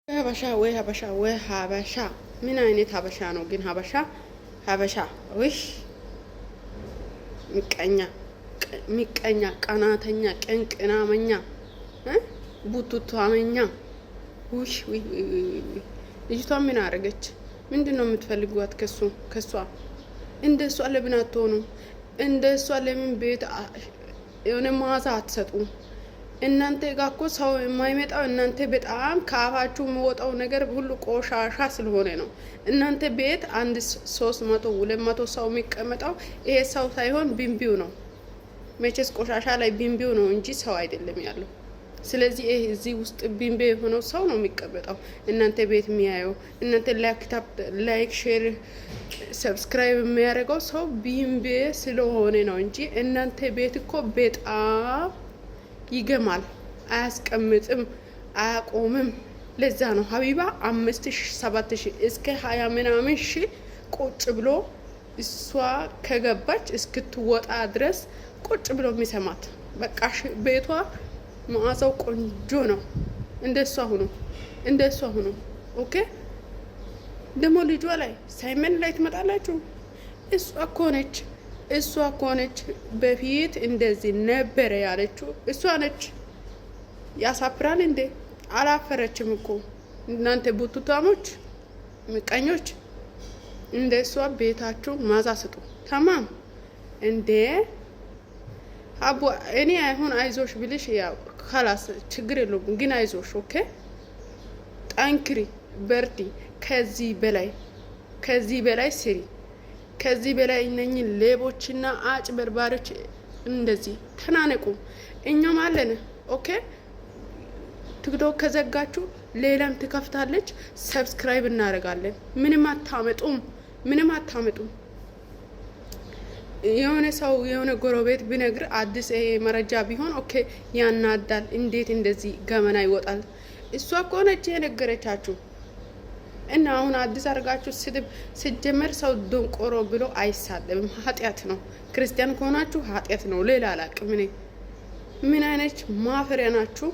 ሀበሻ ወይ ሀበሻ ወይ ሀበሻ ምን አይነት ሀበሻ ነው ግን? ሀበሻ ወይ ሚቀኛ፣ ቀናተኛ፣ ቅንቅናመኛ፣ ቡቱቷመኛ። ውይ ልጅቷ ምን አረገች? ምንድን ነው የምትፈልጓት ከሷ? እንደሷ ለምን አትሆኑ? እንደሷ ለምን ቤት የሆነ ማዛ አትሰጡ? እናንተ ጋር እኮ ሰው የማይመጣው እናንተ በጣም ከአፋችሁ የሚወጣው ነገር ሁሉ ቆሻሻ ስለሆነ ነው። እናንተ ቤት 300 200 ሰው የሚቀመጠው ይሄ ሰው ሳይሆን ቢምቢው ነው። መቼስ ቆሻሻ ላይ ቢምቢው ነው እንጂ ሰው አይደለም ያለው። ስለዚህ ይሄ እዚህ ውስጥ ቢምቢ የሆነው ሰው ነው የሚቀመጠው። እናንተ ቤት የሚያየው እናንተ ላይክ ሼር ሰብስክራይብ የሚያደርገው ሰው ቢምቢ ስለሆነ ነው እንጂ እናንተ ቤት እኮ በጣም ይገማል፣ አያስቀምጥም፣ አያቆምም። ለዛ ነው ሀቢባ 5000 7000 እስከ 20 ምናምን ሺ ቁጭ ብሎ እሷ ከገባች እስክትወጣ ድረስ ቁጭ ብሎ የሚሰማት። በቃ ቤቷ መዓዛው ቆንጆ ነው። እንደሷ ሁኑ። ኦኬ። ደግሞ ልጇ ላይ ሳይመን ላይ ትመጣላችሁ። እሷ እኮ ነች በፊት እንደዚህ ነበረ ያለችው እሷ ነች። ያሳፍራል እንዴ? አላፈረችም እኮ። እናንተ ቡቱታሞች፣ ምቀኞች፣ እንደ እሷ ቤታችሁ ማዛ ስጡ። ተማም እንዴ አቡ እኔ አሁን አይዞሽ ብልሽ ያው خلاص ችግር የለውም፣ ግን አይዞሽ። ኦኬ፣ ጠንክሪ፣ በርዲ። ከዚህ በላይ ስሪ። ከዚህ በላይ እነኚህ ሌቦችና አጭበርባሪዎች እንደዚህ ተናነቁ። እኛም አለን። ኦኬ፣ ቲክቶክ ከዘጋችሁ ሌላም ትከፍታለች፣ ሰብስክራይብ እናደርጋለን። ምንም አታመጡም። የሆነ ሰው የሆነ ጎረቤት ቢነግር አዲስ ይሄ መረጃ ቢሆን ኦኬ ያናዳል። እንዴት እንደዚህ ገመና ይወጣል? እሷ እኮ ነች የነገረቻችሁ። እና አሁን አዲስ አድርጋችሁ ስድብ ሲጀመር ሰው ደንቆሮ ብሎ አይሳደብም። ኃጢያት ነው። ክርስቲያን ከሆናችሁ ኃጢያት ነው። ሌላ አላቅም። ምን አይነት ማፈሪያ ናችሁ?